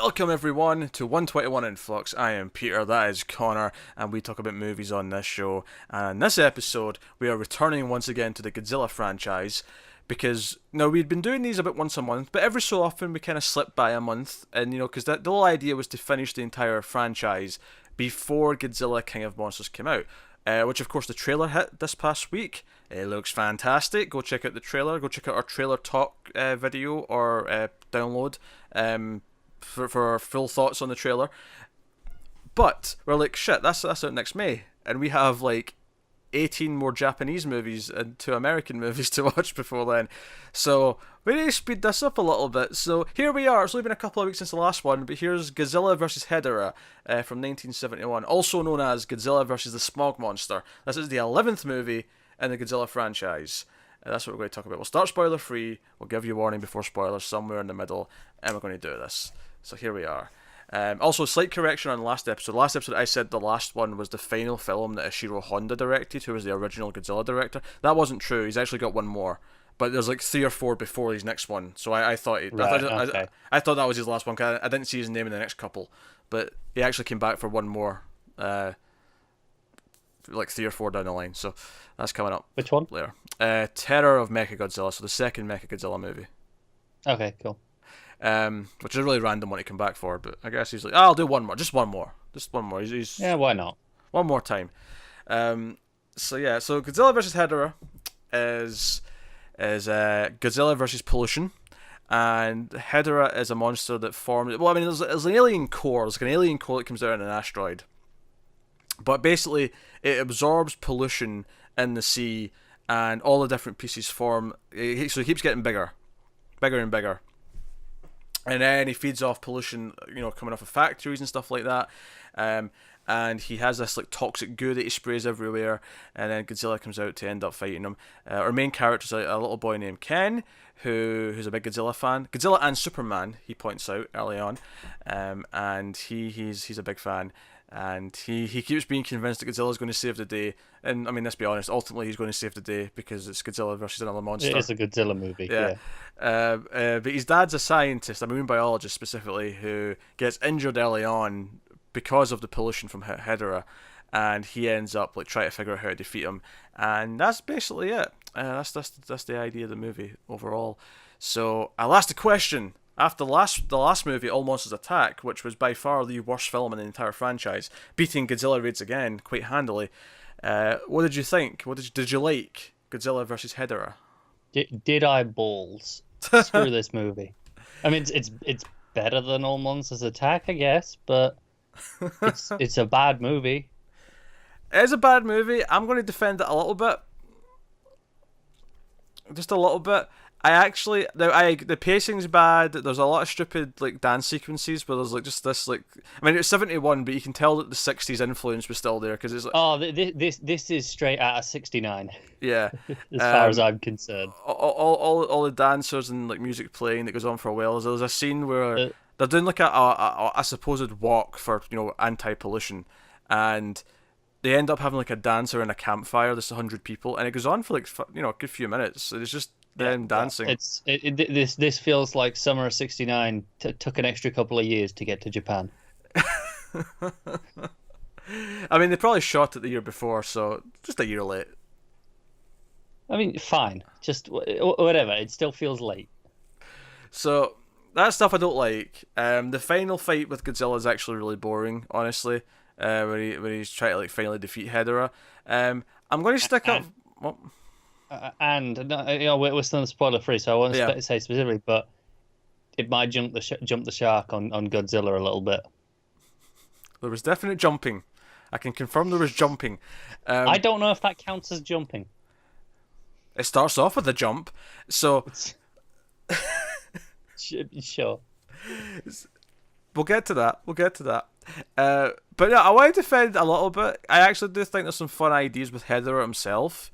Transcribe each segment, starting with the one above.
Welcome everyone to 121 in Flux. I am Peter, that is Connor, and we talk about movies on this show. And in this episode, we are returning once again to the Godzilla franchise because now we'd been doing these about once a month, but every so often we kind of slip by a month, and because the whole idea was to finish the entire franchise before Godzilla King of Monsters came out. Which of course the trailer hit this past week. It looks fantastic. Go check out the trailer. Go check out our trailer talk video or download for our full thoughts on the trailer. But we're like, shit, that's out next May, and we have like 18 more Japanese movies and 2 American movies to watch before then. So we need to speed this up a little bit. So here we are. It's only been a couple of weeks since the last one, but here's Godzilla vs. Hedorah from 1971, also known as Godzilla vs. the Smog Monster. This is the 11th movie in the Godzilla franchise. That's what we're going to talk about. We'll start spoiler free. We'll give you a warning before spoilers somewhere in the middle, and we're going to do this. So here we are. Also, slight correction on the last episode. Last episode, I said the last one was the final film that Ishiro Honda directed, who was the original Godzilla director. That wasn't true. He's actually got one more, but there's like 3 or 4 before his next one. So I thought I thought that was his last one. Cause I didn't see his name in the next couple, but he actually came back for one more, like 3 or 4 down the line. So that's coming up. Which one? Later. Terror of Mechagodzilla. So the second Mechagodzilla movie. Okay, cool. Which is a really random one to come back for, but I guess he's like, I'll do one more. Just one more. He's Yeah, why not? one more time. So Godzilla vs. Hedorah is Godzilla versus pollution, and Hedorah is a monster that formed. Well, I mean, there's an alien core. There's like an alien core that comes out in an asteroid, but basically it absorbs pollution in the sea, and all the different pieces form. So he keeps getting bigger and bigger. And then he feeds off pollution, coming off of factories and stuff like that. And he has this like toxic goo that he sprays everywhere. And then Godzilla comes out to end up fighting him. Our main character is a little boy named Ken, who's a big Godzilla fan. Godzilla and Superman, he points out early on. And he's a big fan. And he keeps being convinced that Godzilla's going to save the day. And I mean, let's be honest, ultimately he's going to save the day because it's Godzilla versus another monster. It is a Godzilla movie, yeah. But his dad's a scientist, a marine biologist specifically, who gets injured early on because of the pollution from Hedorah, and he ends up like trying to figure out how to defeat him. And that's basically it. That's the idea of the movie overall. So I'll ask the question. After the last movie, All Monsters Attack, which was by far the worst film in the entire franchise, beating Godzilla Raids Again quite handily, what did you think? Did you like Godzilla vs. Hedorah? Did I balls? Screw this movie. I mean, it's better than All Monsters Attack, I guess, but it's a bad movie. It is a bad movie. I'm going to defend it a little bit. Just a little bit. The pacing's bad. There's a lot of stupid like dance sequences where there's like just this like. I mean, it's 71, but you can tell that the 60s influence was still there because it's like. Oh, this is straight out of 69. Yeah. As far as I'm concerned. All the dancers and like music playing that goes on for a while. There's a scene where they're doing like a supposed walk for anti-pollution, and they end up having like a dancer in a campfire. There's 100 people, and it goes on for like a good few minutes. It's just. Them dancing. This feels like summer of '69 took an extra couple of years to get to Japan. I mean, they probably shot it the year before, so just a year late. I mean, fine, just whatever. It still feels late. So that stuff I don't like. The final fight with Godzilla is actually really boring, honestly. When he's trying to like finally defeat Hedorah. I'm going to stick up. Well, and we're still spoiler free, so I won't say specifically, but it might jump the shark on Godzilla a little bit. There was definite jumping. I can confirm there was jumping. I don't know if that counts as jumping. It starts off with a jump, so sure. We'll get to that. But yeah, I want to defend a little bit. I actually do think there's some fun ideas with Hedorah himself.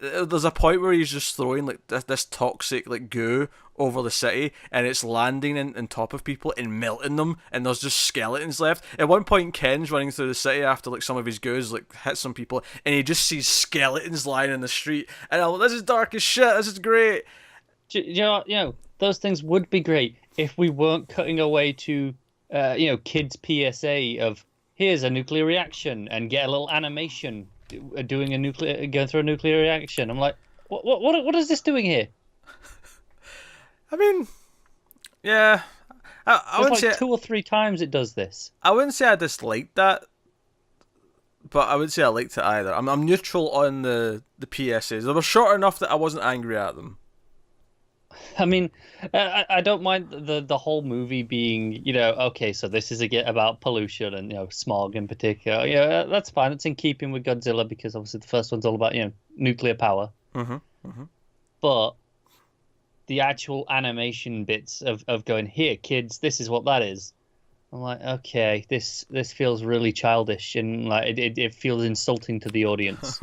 There's a point where he's just throwing like this toxic like goo over the city, and it's landing on top of people and melting them, and there's just skeletons left. At one point, Ken's running through the city after like some of his goos like hit some people, and he just sees skeletons lying in the street, and I'm like, this is dark as shit. This is great. You know, those things would be great if we weren't cutting away to, kids' PSA of here's a nuclear reaction and get a little animation going through a nuclear reaction. I'm like, what is this doing here? I mean, yeah, I There's wouldn't like say 2 or 3 times it does this. I wouldn't say I disliked that, but I wouldn't say I liked it either. I'm neutral on the PSAs. They were short enough that I wasn't angry at them. I mean, I don't mind the whole movie being, okay, so this is about pollution and, smog in particular. Yeah, that's fine. It's in keeping with Godzilla because obviously the first one's all about, nuclear power. Mm-hmm. Mm-hmm. But the actual animation bits of going, here, kids, this is what that is. I'm like, okay, this feels really childish and like it feels insulting to the audience.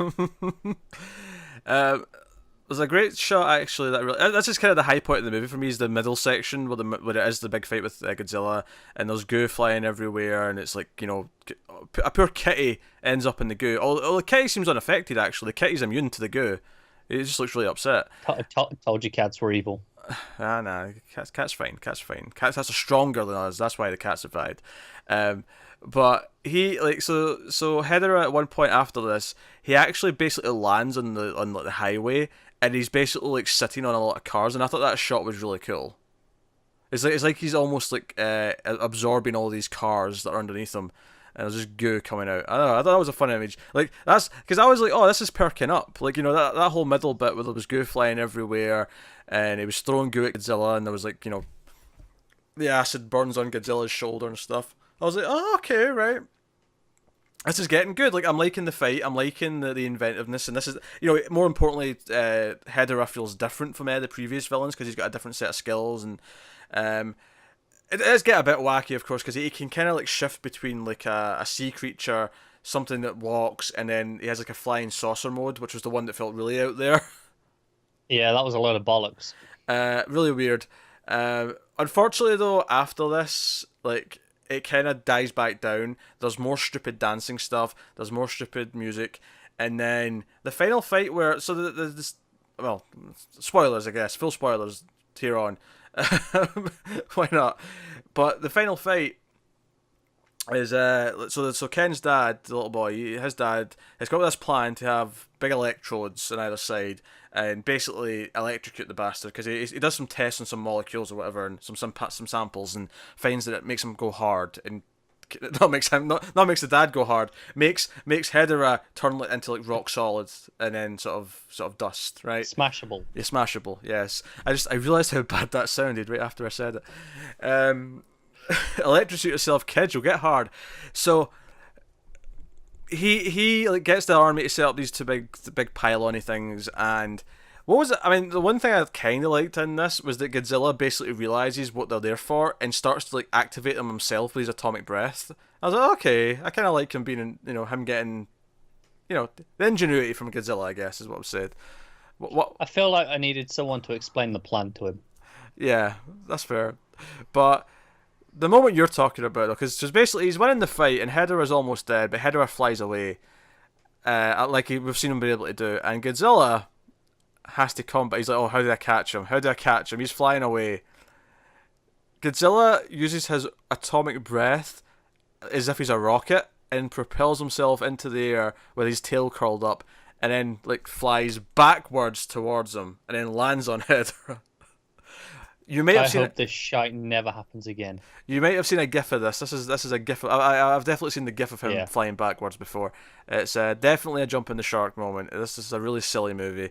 There's a great shot actually that's just kind of the high point of the movie for me is the middle section where it is the big fight with Godzilla and there's goo flying everywhere and it's like a poor kitty ends up in the goo. Although the kitty seems unaffected actually. The kitty's immune to the goo. It just looks really upset. Told you cats were evil. Nah, cat's fine. Cats are stronger than us. That's why the cat survived. But he so Hedorah at one point after this, he actually basically lands on the highway, and he's basically like sitting on a lot of cars, and I thought that shot was really cool. It's like he's almost like absorbing all these cars that are underneath him, and there's just goo coming out. I don't know. I thought that was a fun image. Like that's because I was like, oh, this is perking up. Like that whole middle bit where there was goo flying everywhere, and he was throwing goo at Godzilla, and there was like the acid burns on Godzilla's shoulder and stuff. I was like, oh, okay, right. This is getting good. Like I'm liking the fight. I'm liking the inventiveness, and this is more importantly, Hedorah feels different from the previous villains because he's got a different set of skills and. It does get a bit wacky, of course, because he can kind of like shift between like a sea creature, something that walks, and then he has like a flying saucer mode, which was the one that felt really out there. Yeah, that was a load of bollocks. Really weird. Unfortunately, though, after this, like it kind of dies back down. There's more stupid dancing stuff. There's more stupid music, and then the final fight where well, spoilers, I guess, full spoilers here on. Why not? But the final fight is so Ken's dad, the little boy, his dad has got this plan to have big electrodes on either side and basically electrocute the bastard because he does some tests on some molecules or whatever and some samples and finds that it makes him go hard and not makes the dad go hard, makes Hedorah turn into like rock solid and then sort of dust, right? Smashable. Yeah, smashable. Yes. I realised how bad that sounded right after I said it. Electrocute yourself, kids. You'll get hard. So he like gets the army to set up these two big pylon-y things and. What was it? I mean, the one thing I kind of liked in this was that Godzilla basically realizes what they're there for and starts to like activate them himself with his atomic breath. I was like, okay, I kind of like him being, him getting, the ingenuity from Godzilla, I guess, is what was said. What? I feel like I needed someone to explain the plan to him. Yeah, that's fair. But the moment you're talking about, because basically he's winning the fight and Hedorah's almost dead, but Hedorah flies away, we've seen him be able to do, and Godzilla has to come, but he's like, oh, how do I catch him? He's flying away. Godzilla uses his atomic breath as if he's a rocket and propels himself into the air with his tail curled up and then like flies backwards towards him and then lands on Hedorah. I hope this shite never happens again. You might have seen a gif of this. This is a gif. I've definitely seen the gif of him flying backwards before. It's definitely a jump in the shark moment. This is a really silly movie.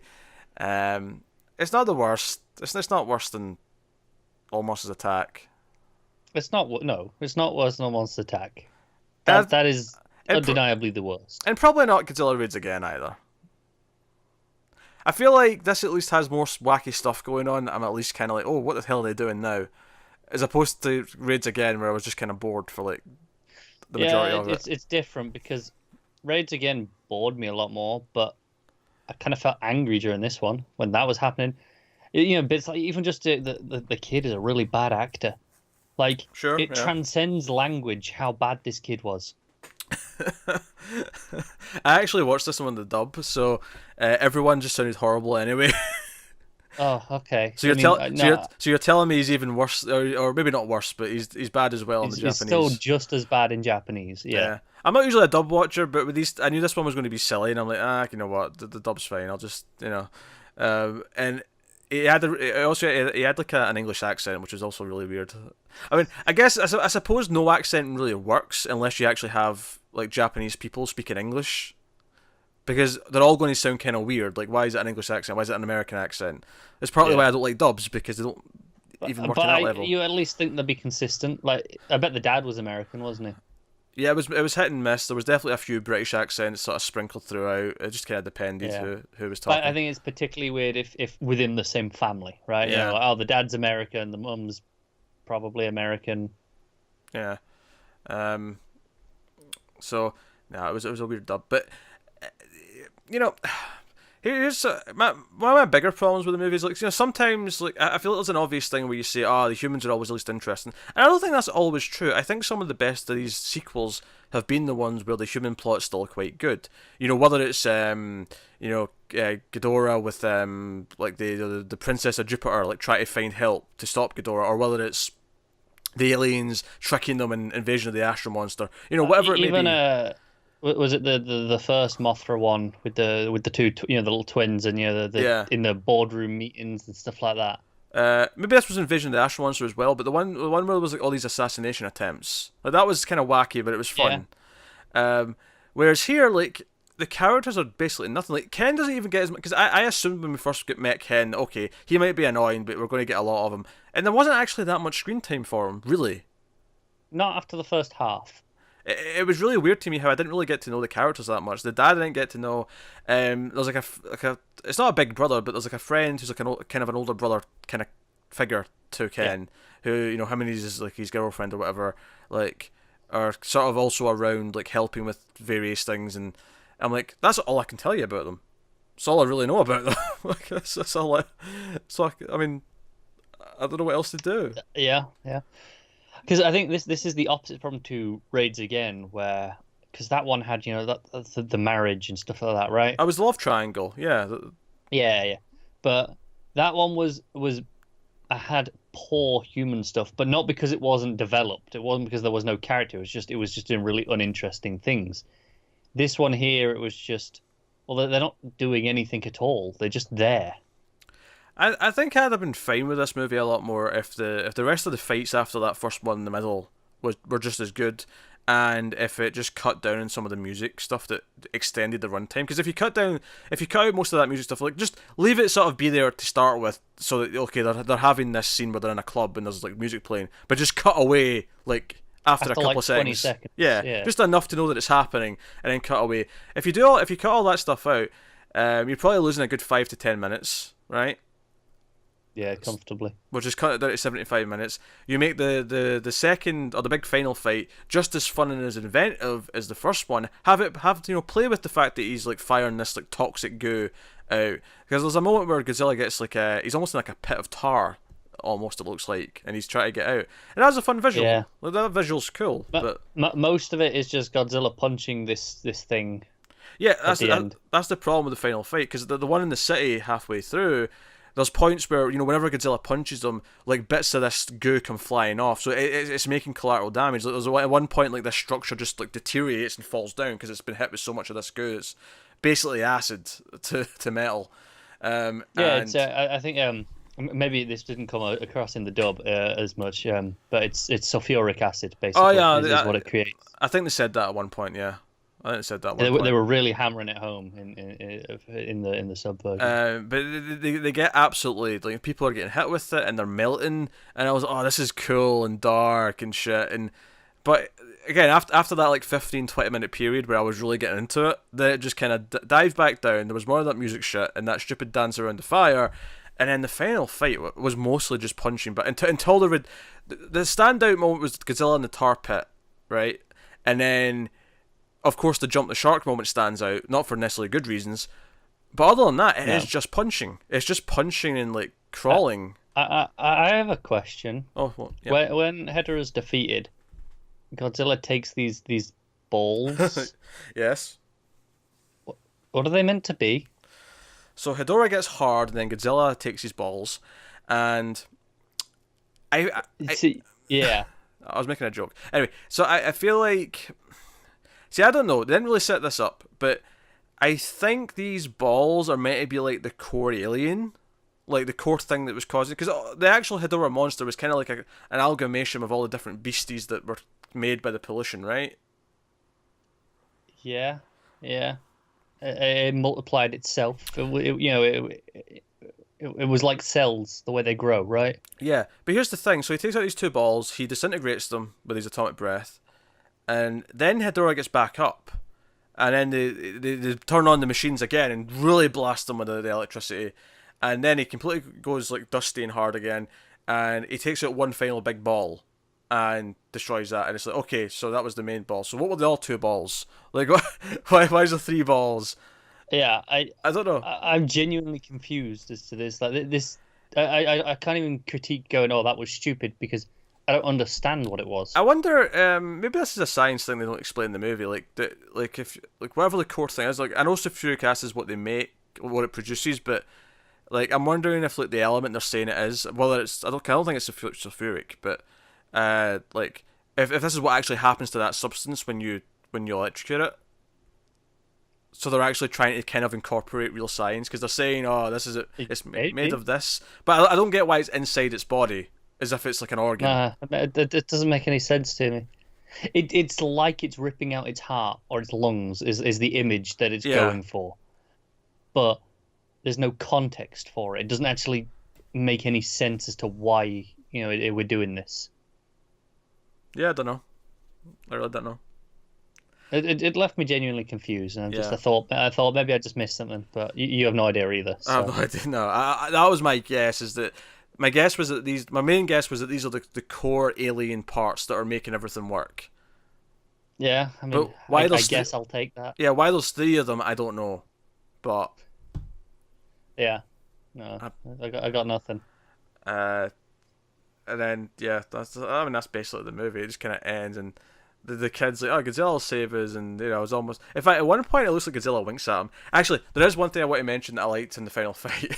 It's not the worst. It's not worse than All Monsters Attack. It's not worse than All Monsters Attack. That is undeniably the worst. And probably not Godzilla Raids Again either. I feel like this at least has more wacky stuff going on. I'm at least kind of like, oh, what the hell are they doing now? As opposed to Raids Again, where I was just kind of bored for like the majority of it. It's different because Raids Again bored me a lot more, but I kind of felt angry during this one when that was happening. Bits like even just the kid is a really bad actor. Like, it transcends language how bad this kid was. I actually watched this one in the dub, so everyone just sounded horrible anyway. Oh, okay. So I mean, no, you're telling me he's even worse, or maybe not worse, but he's bad as well in the it's still Japanese. just as bad in Japanese. Yeah. Yeah, I'm not usually a dub watcher, but with these, I knew this one was going to be silly, and I'm like, you know what, the dub's fine. I'll just, and he had like an English accent, which is also really weird. I mean, I suppose no accent really works unless you actually have like Japanese people speaking English, because they're all going to sound kind of weird. Like, why is it an English accent? Why is it an American accent? It's partly why Yeah. I don't like dubs, because they don't even work But at that level. you at least think they'd be consistent. Like, I bet the dad was American, wasn't he? Yeah, it was hit and miss. There was definitely a few British accents sort of sprinkled throughout. It just kind of depended Yeah. who was But I talking. think it's particularly weird if within the same family, right? You know, Yeah, like, oh, the dad's American, the mum's probably American. yeah. Um. So, no, it was a weird dub, but uh, you know, here's one of my bigger problems with the movie is, like, sometimes, like, I feel like there's an obvious thing where you say, the humans are always the least interesting, and I don't think that's always true. I think some of the best of these sequels have been the ones where the human plot's still quite good. Whether it's Ghidorah with like the princess of Jupiter, like, try to find help to stop Ghidorah, or whether it's the aliens tricking them in Invasion of the Astro Monster. Whatever it may Even be. was it the first Mothra one with the two the little twins and the Yeah. in the boardroom meetings and stuff like that. Maybe this was Invasion of the Astro Monster as well, but the one where there was like all these assassination attempts, like, that was kind of wacky, but it was Yeah. fun. Whereas here, like, the characters are basically nothing. Like, Ken doesn't even get as much, because I assumed when we first met Ken, okay, he might be annoying, but we're going to get a lot of him, and there wasn't actually that much screen time for him, really. Not after the first half. It was really weird to me how I didn't really get to know the characters that much. The dad I didn't get to know. There's like a it's not a big brother, but there's like a friend who's like kind of an older brother kind of figure to Ken, who, him and his girlfriend or whatever, like, are sort of also around, like, helping with various things, and I'm like, that's all I can tell you about them. That's all I really know about them. Like, that's all I. So I mean, I don't know what else to do. Yeah, yeah. Because I think this is the opposite problem to Raids Again, where because that one had that's the marriage and stuff like that, right? I was the love triangle, yeah. Yeah, yeah. But that one was I had poor human stuff, but not because it wasn't developed. It wasn't because there was no character. It was just doing really uninteresting things. This one here, it was just, well, they're not doing anything at all. They're just there. I think I'd have been fine with this movie a lot more if the rest of the fights after that first one in the middle were just as good, and if it just cut down on some of the music stuff that extended the runtime. Because if you cut out most of that music stuff, like, just leave it sort of be there to start with, so that, okay, they're having this scene where they're in a club and there's, like, music playing, but just cut away, like, after a couple like of 20 seconds. seconds. Yeah, Yeah. just enough to know that it's happening, and then cut away. If you cut all that stuff out, you're probably losing a good 5 to 10 minutes, right? Yeah, comfortably. Which is cut it down to 75 minutes. You make the second, or the big final fight, just as fun and as inventive as the first one. Play with the fact that he's, like, firing this, like, toxic goo out. Because there's a moment where Godzilla gets, like, he's almost in, like, a pit of tar, almost, it looks like, and he's trying to get out. And that's a fun visual. Yeah. Like, that visual's cool, but Most of it is just Godzilla punching this thing. yeah, the end. that's the problem with the final fight, because the one in the city halfway through, there's points where, whenever Godzilla punches them, like, bits of this goo come flying off, so it's making collateral damage. Like, there's at one point, like, this structure just, like, deteriorates and falls down because it's been hit with so much of this goo. It's basically acid to metal. Yeah, and it's. I think maybe this didn't come across in the dub as much, but it's sulfuric acid basically. Oh, yeah, is what it creates. I think they said that at one point. Yeah, I think they said that at one They point. were really hammering it home in the sub version. But they get absolutely, like, people are getting hit with it and they're melting, and I was, oh, this is cool and dark and shit, but again, after that, like, 15-20 minute period where I was really getting into it, then it just kind of dived back down. There was more of that music shit and that stupid dance around the fire, and then the final fight was mostly just punching. But until the standout moment was Godzilla in the tar pit, right? And then, of course, the jump the shark moment stands out, not for necessarily good reasons, but other than that, it is just punching. It's just punching and, like, crawling. I have a question. Oh, well, yeah. When Hedorah's defeated, Godzilla takes these balls. Yes. What are they meant to be? So Hedorah gets hard, and then Godzilla takes his balls, and I See, yeah, I was making a joke. Anyway, so I feel like, see, I don't know. They didn't really set this up, but I think these balls are meant to be like the core alien, like the core thing that was causing. Because the actual Hedorah monster was kind of like an amalgamation of all the different beasties that were made by the pollution, right? yeah, yeah. It multiplied itself. It was like cells, the way they grow, right? Yeah, but here's the thing. So he takes out these two balls, he disintegrates them with his atomic breath, and then Hedorah gets back up, and then they turn on the machines again and really blast them with the electricity, and then he completely goes like dusty and hard again, and he takes out one final big ball and destroys that, and it's like, okay, so that was the main ball. So what were the all two balls? Like, why is there three balls? Yeah, I don't know. I'm genuinely confused as to this. Like this, I can't even critique going, oh, that was stupid because I don't understand what it was. I wonder, maybe this is a science thing they don't explain in the movie. Like if like whatever the core thing is, like I know sulfuric acid is what they make, what it produces, but like I'm wondering if like the element they're saying it is, whether it's I don't think it's sulfuric, but like if this is what actually happens to that substance when you electrocute it. So they're actually trying to kind of incorporate real science because they're saying, "Oh, this is it. It's made of this," but I don't get why it's inside its body, as if it's like an organ. Nah, it doesn't make any sense to me. It's like it's ripping out its heart or its lungs is the image that it's going for, but there's no context for it. It doesn't actually make any sense as to why we're doing this. Yeah, I don't know. I really don't know. It left me genuinely confused, and I thought maybe I just missed something, but you have no idea either. So. I have no idea. No, that was my guess. My main guess was that these are the core alien parts that are making everything work. Yeah, I mean, I guess I'll take that. Yeah, why there's three of them, I don't know, but yeah, no, I got nothing. And then that's basically the movie. It just kind of ends and. The kid's like, oh, Godzilla will save us, and it's almost. In fact, at one point, it looks like Godzilla winks at him. Actually, there is one thing I want to mention that I liked in the final fight.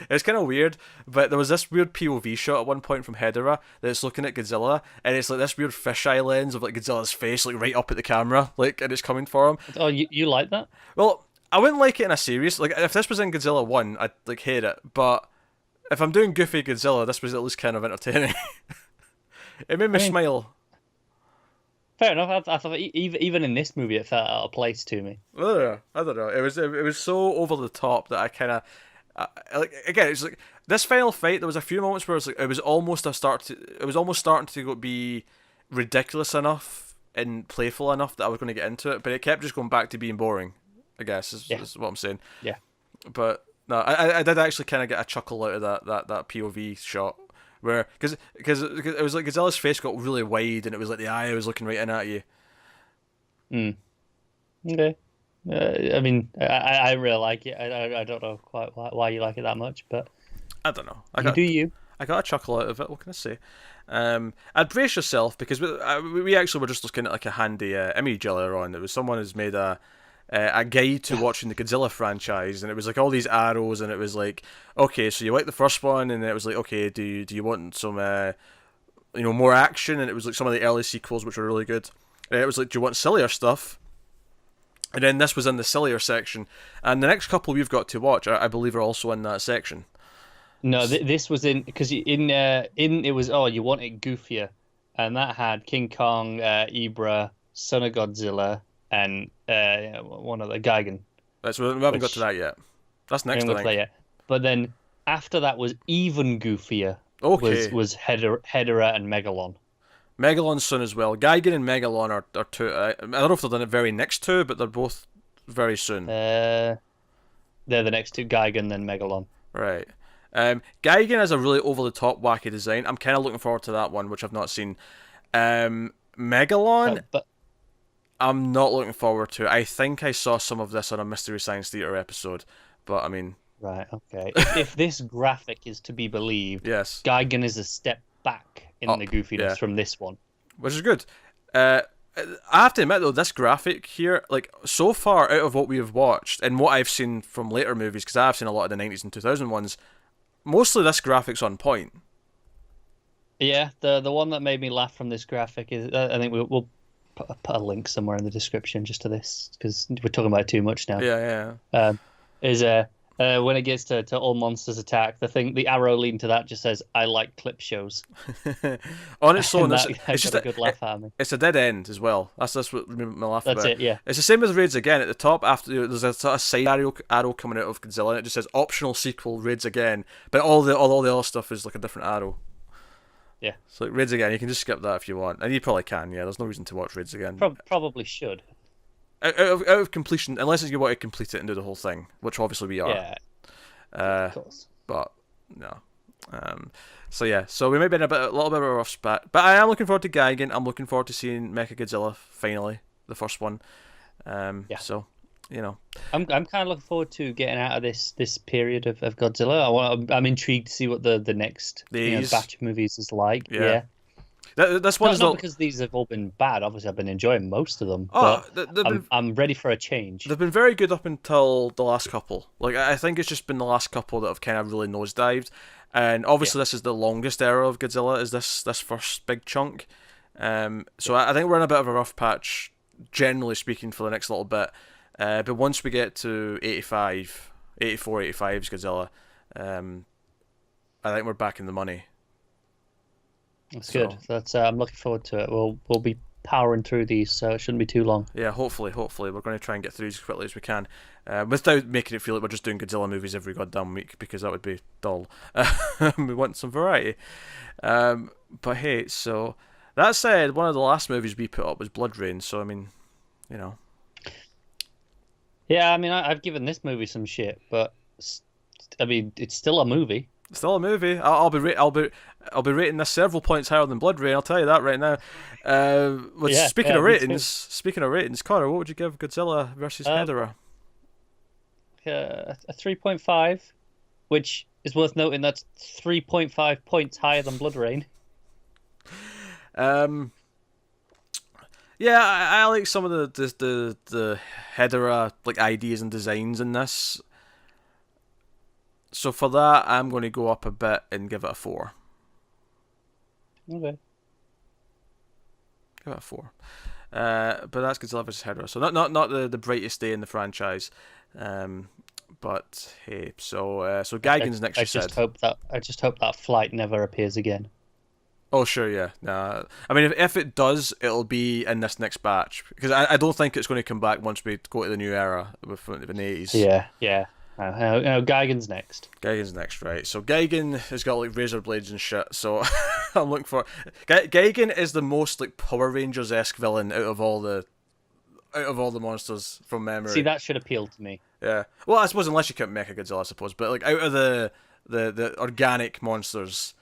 It's kind of weird, but there was this weird POV shot at one point from Hedorah that's looking at Godzilla, and it's like this weird fisheye lens of like Godzilla's face, like right up at the camera, like, and it's coming for him. Oh, you like that? Well, I wouldn't like it in a serious. Like, if this was in Godzilla 1, I'd like hate it, but if I'm doing goofy Godzilla, this was at least kind of entertaining. It made me smile. Fair enough. I thought even in this movie, it felt out of place to me. I don't know. It was so over the top that I kind of like. Again, it's like this final fight. There was a few moments where it was almost starting to be ridiculous enough and playful enough that I was going to get into it, but it kept just going back to being boring. I guess is what I'm saying. Yeah. But no, I did actually kind of get a chuckle out of that POV shot. Where, because it was like Godzilla's face got really wide, and it was like the eye was looking right in at you. Okay. I mean, I really like it. I don't know quite why you like it that much, but I don't know. I got a chuckle out of it. What can I say? I'd brace yourself because we actually were just looking at like a handy image earlier on. It was someone who's made a guide to watching the Godzilla franchise, and it was like all these arrows, and it was like, okay, so you like the first one, and then it was like, okay, do you want some more action? And it was like some of the early sequels which were really good. And it was like, do you want sillier stuff? And then this was in the sillier section, and the next couple we've got to watch, I believe, are also in that section. No, this was in because in it was you want it goofier, and that had King Kong, Ibra, Son of Godzilla. And one of the Gigan. So we haven't got to that yet. That's next, I think. But then after that was even goofier. Okay. Was Hedorah and Megalon. Megalon's soon as well. Gigan and Megalon are two. I don't know if they're the very next two, but they're both very soon. They're the next two, Gigan then Megalon. Right. Gigan has a really over the top wacky design. I'm kind of looking forward to that one, which I've not seen. Megalon. But I'm not looking forward to it. I think I saw some of this on a Mystery Science Theater episode, but I mean... Right, okay. if this graphic is to be believed, yes, Gigan is a step back in the goofiness from this one. Which is good. I have to admit though, this graphic here, like so far out of what we have watched and what I've seen from later movies, because I've seen a lot of the 90s and 2000 ones, mostly this graphic's on point. Yeah, the one that made me laugh from this graphic is I think we'll put a link somewhere in the description just to this because we're talking about it too much now. Yeah, Is when it gets to all monsters attack, the arrow leading to that just says I like clip shows. yeah. On its own, That it's just got a good laugh out of me. it's a dead end as well. That's what made me laugh That's about. it, yeah. It's the same as Raids Again at the top. After there's a sort of side arrow coming out of Godzilla, and it just says optional sequel Raids Again. But all the other stuff is like a different arrow. Yeah. So like Raids Again, you can just skip that if you want, and you probably can. Yeah, there's no reason to watch Raids Again. Probably should. Out of completion, unless you want to complete it and do the whole thing, which obviously we are. Yeah. Of course. But no. So yeah, so we might be in a little bit of a rough spot, but I am looking forward to Gigan. I'm looking forward to seeing Mechagodzilla finally, the first one. Yeah. So, you know, I'm kind of looking forward to getting out of this period of Godzilla. I'm intrigued to see what the next batch of movies is like. Yeah. This one's not because these have all been bad. Obviously, I've been enjoying most of them. I'm ready for a change. They've been very good up until the last couple. Like I think it's just been the last couple that have kind of really nosedived, and obviously this is the longest era of Godzilla. Is this first big chunk? So I think we're in a bit of a rough patch, generally speaking, for the next little bit. But once we get to 85, 84, 85's Godzilla, I think we're back in the money. That's good. That's I'm looking forward to it. We'll be powering through these, so it shouldn't be too long. Yeah, hopefully we're going to try and get through as quickly as we can, without making it feel like we're just doing Godzilla movies every goddamn week, because that would be dull. We want some variety. But hey, so that said, one of the last movies we put up was Blood Rain. So I mean, you know. Yeah, I mean, I've given this movie some shit, but I mean, it's still a movie. Still a movie. I'll be rating this several points higher than Blood Rain. I'll tell you that right now. Speaking of ratings, Connor, what would you give Godzilla versus Hedorah? A 3.5, which is worth noting. That's 3.5 points higher than Blood Rain. Yeah, I like some of the Hedorah like ideas and designs in this. So for that, I'm going to go up a bit and give it a 4. Okay. Give it a 4. But that's Godzilla vs. Hedorah. So not the brightest day in the franchise. But hey, so Gigan's next. I just hope that flight never appears again. Oh sure, yeah. Nah, I mean if it does, it'll be in this next batch, because I don't think it's going to come back once we go to the new era with the 80s. Yeah. Gigan's next. Gigan's next, right? So Gigan has got like razor blades and shit. So I'm looking for Gigan is the most like Power Rangers-esque villain out of all the monsters from memory. See, that should appeal to me. Yeah. Well, I suppose unless you count Mechagodzilla, I suppose. But like out of the organic monsters,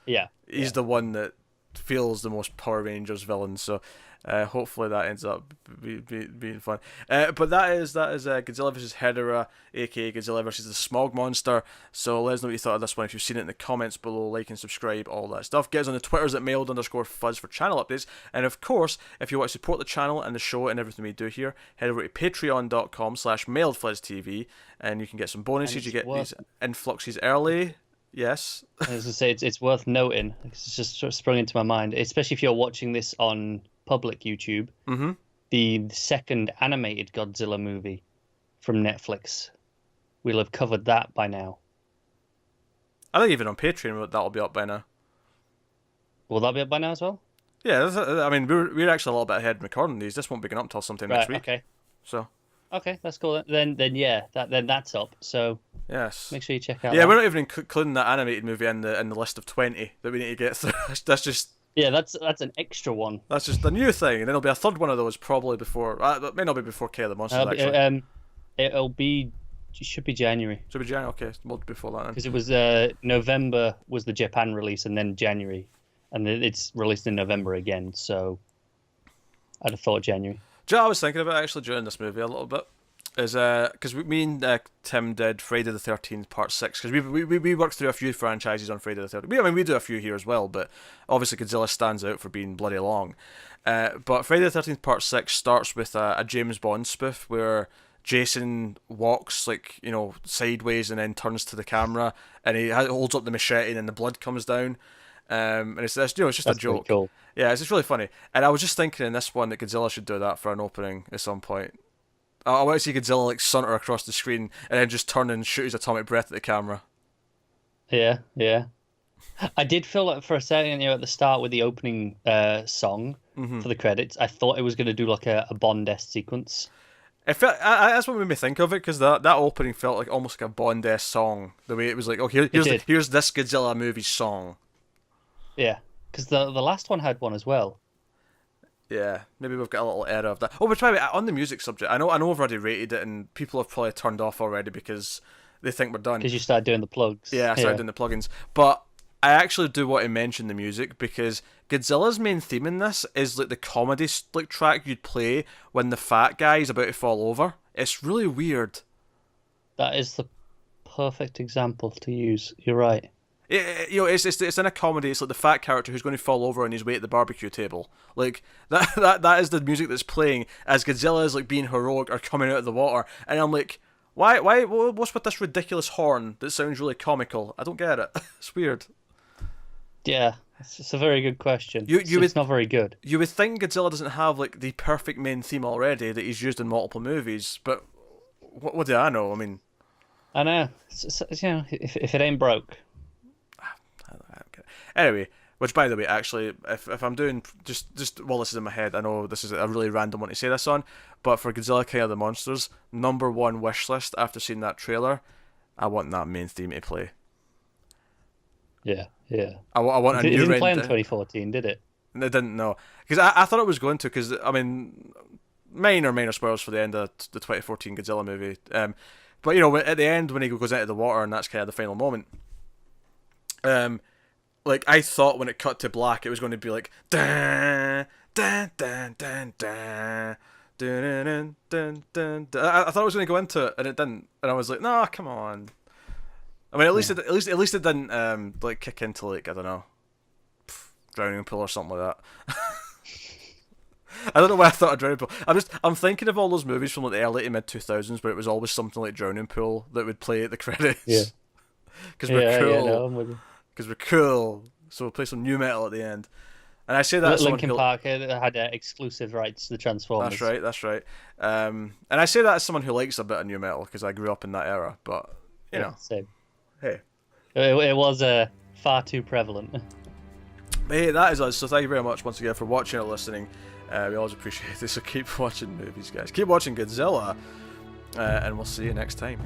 he's the one that feels the most Power Rangers villain. So hopefully that ends up being fun. But that is Godzilla vs. Hedorah, aka Godzilla vs. the Smog monster. So let us know what you thought of this one. If you've seen it in the comments below, like and subscribe, all that stuff. Get us on the Twitters at mailed_fuzz for channel updates. And of course, if you want to support the channel and the show and everything we do here, head over to patreon.com/mailedfuzztv and you can get some bonuses. You get these influxes early. Yes. As I say, it's worth noting. It's just sort of sprung into my mind, especially if you're watching this on public YouTube. Mm-hmm. The second animated Godzilla movie from Netflix. We'll have covered that by now. I think even on Patreon that'll be up by now. Will that be up by now as well? Yeah, I mean we're actually a little bit ahead in recording these. This won't be going up until sometime next week. Okay. So. Okay, that's cool. Then yeah, that's up. So. Yes. Make sure you check out. Yeah, we're not even including that animated movie in the list of 20 that we need to get through. That's just. Yeah, that's an extra one. That's just a new thing, and then there'll be a third one of those probably before. It may not be before K of the Monsters actually. It should be January. Should be January. Okay, well before that. Because it was November was the Japan release, and then January, and it's released in November again. So I'd have thought January. I was thinking about actually during this movie a little bit. is because me and Tim did Friday the 13th Part 6, because we worked through a few franchises on Friday the 13th. I mean, we do a few here as well, but obviously Godzilla stands out for being bloody long. But Friday the 13th Part 6 starts with a James Bond spoof where Jason walks, like, you know, sideways and then turns to the camera, and he holds up the machete and then the blood comes down. And it's you know, it's just That's a joke. pretty cool. Yeah, it's just really funny. And I was just thinking in this one that Godzilla should do that for an opening at some point. I want to see Godzilla like saunter across the screen and then just turn and shoot his atomic breath at the camera. Yeah, yeah. I did feel like for a second, you know, at the start with the opening song for the credits, I thought it was going to do like a Bond-esque sequence. It felt, that's what made me think of it, because that opening felt like almost like a Bond-esque song. The way it was like, oh, here's this Godzilla movie song. Yeah, because the last one had one as well. Yeah, maybe we've got a little error of that. Oh, but by the way, on the music subject, I know I've already rated it, and people have probably turned off already because they think we're done. Because you started doing the plugs. Yeah, I started doing the plugins. But I actually do want to mention the music, because Godzilla's main theme in this is like the comedy like track you'd play when the fat guy is about to fall over. It's really weird. That is the perfect example to use. You're right. You know, it's in a comedy. It's like the fat character who's going to fall over on his way at the barbecue table. Like that is the music that's playing as Godzilla is like being heroic or coming out of the water. And I'm like, why? What's with this ridiculous horn that sounds really comical? I don't get it. It's weird. Yeah, it's a very good question. It's not very good. You would think Godzilla doesn't have like the perfect main theme already that he's used in multiple movies, but what do I know? I mean, I know. You know, if it ain't broke. Anyway, which by the way, actually, if I'm doing just while this is in my head, I know this is a really random one to say this on, but for Godzilla King of the Monsters, #1 wish list after seeing that trailer, I want that main theme to play. Yeah, yeah. I want a new. It didn't play in 2014, did it? It didn't, no, because I thought it was going to, because I mean, minor spoilers for the end of the 2014 Godzilla movie. But you know, at the end when he goes into the water and that's kind of the final moment. Like, I thought when it cut to black, it was going to be like dun dun dun dun dun dun dun dun. I thought it was going to go into it, and it didn't. And I was like, no, come on. I mean, at least it didn't like kick into like, I don't know, drowning pool or something like that. I don't know why I thought of drowning pool. I'm thinking of all those movies from like the early to mid 2000s where it was always something like drowning pool that would play at the credits. Yeah. Because we're cool. Yeah, no, I'm with you. Because we're cool, so we'll play some new metal at the end. And I say that as Linkin Park had exclusive rights to the Transformers. That's right. And I say that as someone who likes a bit of new metal because I grew up in that era. But you know, same. Hey, it was far too prevalent. But hey, that is us. So thank you very much once again for watching or listening. We always appreciate it. So keep watching movies, guys. Keep watching Godzilla, and we'll see you next time.